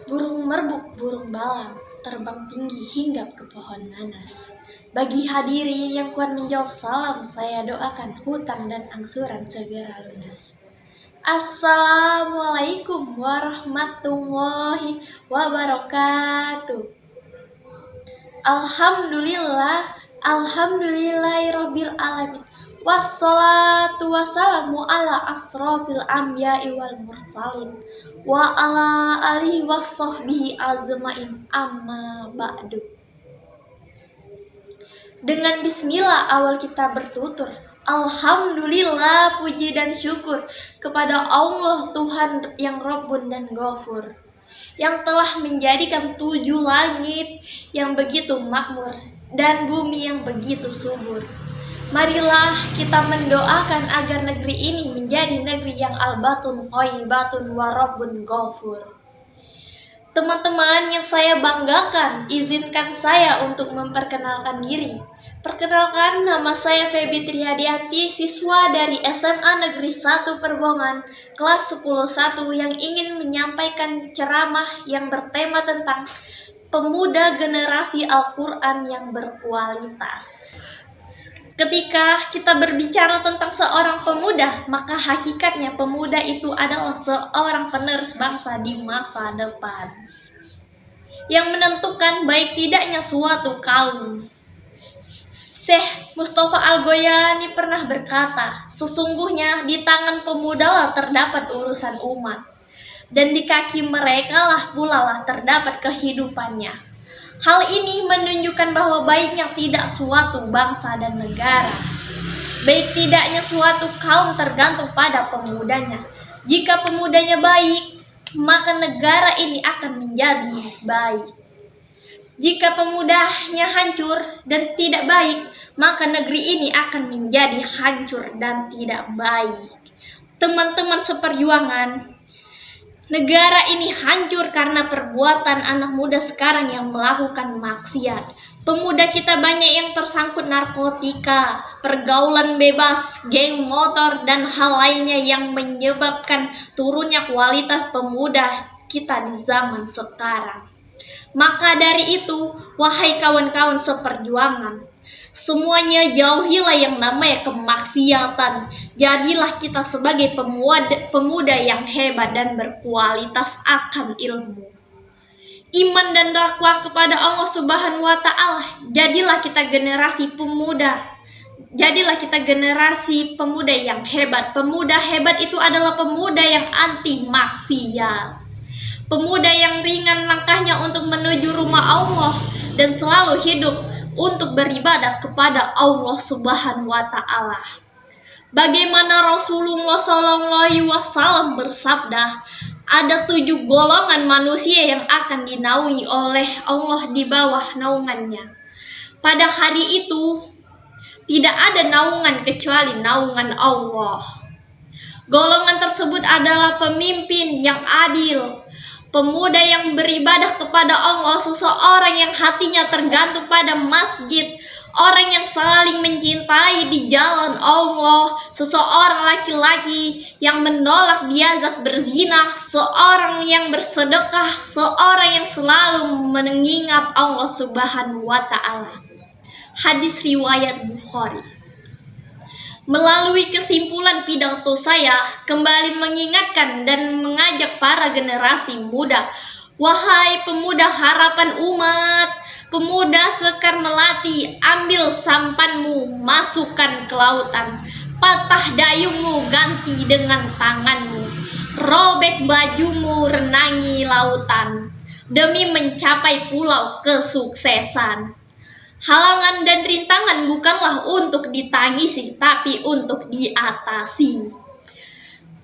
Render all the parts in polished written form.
Burung merbuk, burung balang, terbang tinggi hingga ke pohon nanas. Bagi hadirin yang kuat menjawab salam, saya doakan hutang dan angsuran segera lunas. Assalamualaikum warahmatullahi wabarakatuh. Alhamdulillahirabbil alamin. Wassalatu wassalamu ala asrofil anbiya'i wal mursalin wa ala alihi wassohbihi azmain amma ba'du. Dengan bismillah awal kita bertutur. Alhamdulillah, puji dan syukur kepada Allah Tuhan yang Rabbun dan Ghafur, yang telah menjadikan 7 langit yang begitu makmur dan bumi yang begitu subur. Marilah kita mendoakan agar negeri ini menjadi negeri yang albatun thayyibatun wa Rabbun Ghafur. Teman-teman yang saya banggakan, izinkan saya untuk memperkenalkan diri. Perkenalkan, nama saya Febi Triadianti, siswa dari SMA Negeri 1 Perbongan, kelas 10-1 yang ingin menyampaikan ceramah yang bertema tentang pemuda generasi Al-Quran yang berkualitas. Ketika kita berbicara tentang seorang pemuda, maka hakikatnya pemuda itu adalah seorang penerus bangsa di masa depan, yang menentukan baik tidaknya suatu kaum. Syekh Mustafa Al-Ghoyalani pernah berkata, sesungguhnya di tangan pemuda lah terdapat urusan umat, dan di kaki mereka lah pula lah terdapat kehidupannya. Hal ini menunjukkan bahwa baiknya tidak suatu bangsa dan negara, baik tidaknya suatu kaum tergantung pada pemudanya. Jika pemudanya baik, maka negara ini akan menjadi baik. Jika pemudanya hancur dan tidak baik, maka negeri ini akan menjadi hancur dan tidak baik. Teman-teman seperjuangan, negara ini hancur karena perbuatan anak muda sekarang yang melakukan maksiat. Pemuda kita banyak yang tersangkut narkotika, pergaulan bebas, geng motor, dan hal lainnya yang menyebabkan turunnya kualitas pemuda kita di zaman sekarang. Maka dari itu, wahai kawan-kawan seperjuangan, semuanya jauhilah yang namanya kemaksiatan. Jadilah kita sebagai pemuda yang hebat dan berkualitas akan ilmu, iman dan dakwah kepada Allah Subhanahu wa Ta'ala. Jadilah kita generasi pemuda. Jadilah kita generasi pemuda yang hebat. Pemuda hebat itu adalah pemuda yang anti maksiat. Pemuda yang ringan langkahnya untuk menuju rumah Allah dan selalu hidup untuk beribadah kepada Allah Subhanahu wa Ta'ala. Bagaimana Rasulullah SAW bersabda, ada 7 golongan manusia yang akan dinaungi oleh Allah di bawah naungannya. Pada hari itu tidak ada naungan kecuali naungan Allah. Golongan tersebut adalah pemimpin yang adil, pemuda yang beribadah kepada Allah, seseorang yang hatinya tergantung pada masjid, orang yang saling mencintai di jalan Allah, seseorang laki-laki yang menolak biazat berzina, seorang yang bersedekah, seorang yang selalu mengingat Allah Subhanahu wa Ta'ala. Hadis riwayat Bukhari. Melalui kesimpulan pidato saya, kembali mengingatkan dan mengajak para generasi muda, wahai pemuda harapan umat, pemuda sekar melati, ambil sampanmu, masukkan ke lautan, patah dayungmu ganti dengan tanganmu, robek bajumu, renangi lautan, demi mencapai pulau kesuksesan. Halangan dan rintangan bukanlah untuk ditangisi, tapi untuk diatasi.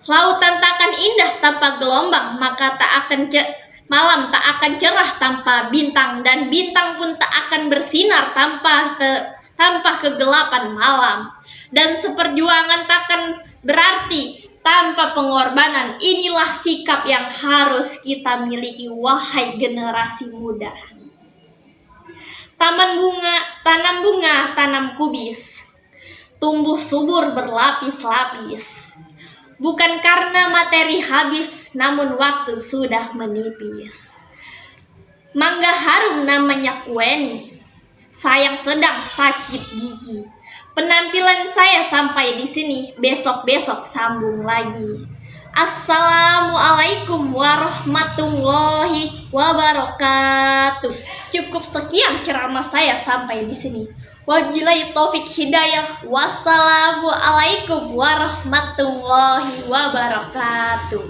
Lautan takkan indah tanpa gelombang, maka malam tak akan cerah tanpa bintang, dan bintang pun tak akan bersinar tanpa kegelapan malam. Dan seperjuangan takkan berarti tanpa pengorbanan. Inilah sikap yang harus kita miliki, wahai generasi muda. Tanam bunga, tanam kubis, tumbuh subur berlapis-lapis. Bukan karena materi habis, namun waktu sudah menipis. Mangga harum namanya kue nih. Sayang sedang sakit gigi. Penampilan saya sampai di sini. Besok-besok sambung lagi. Assalamualaikum warahmatullahi wabarakatuh. Cukup sekian ceramah saya sampai di sini. Wabillahi taufik hidayah. Wassalamualaikum warahmatullahi wabarakatuh.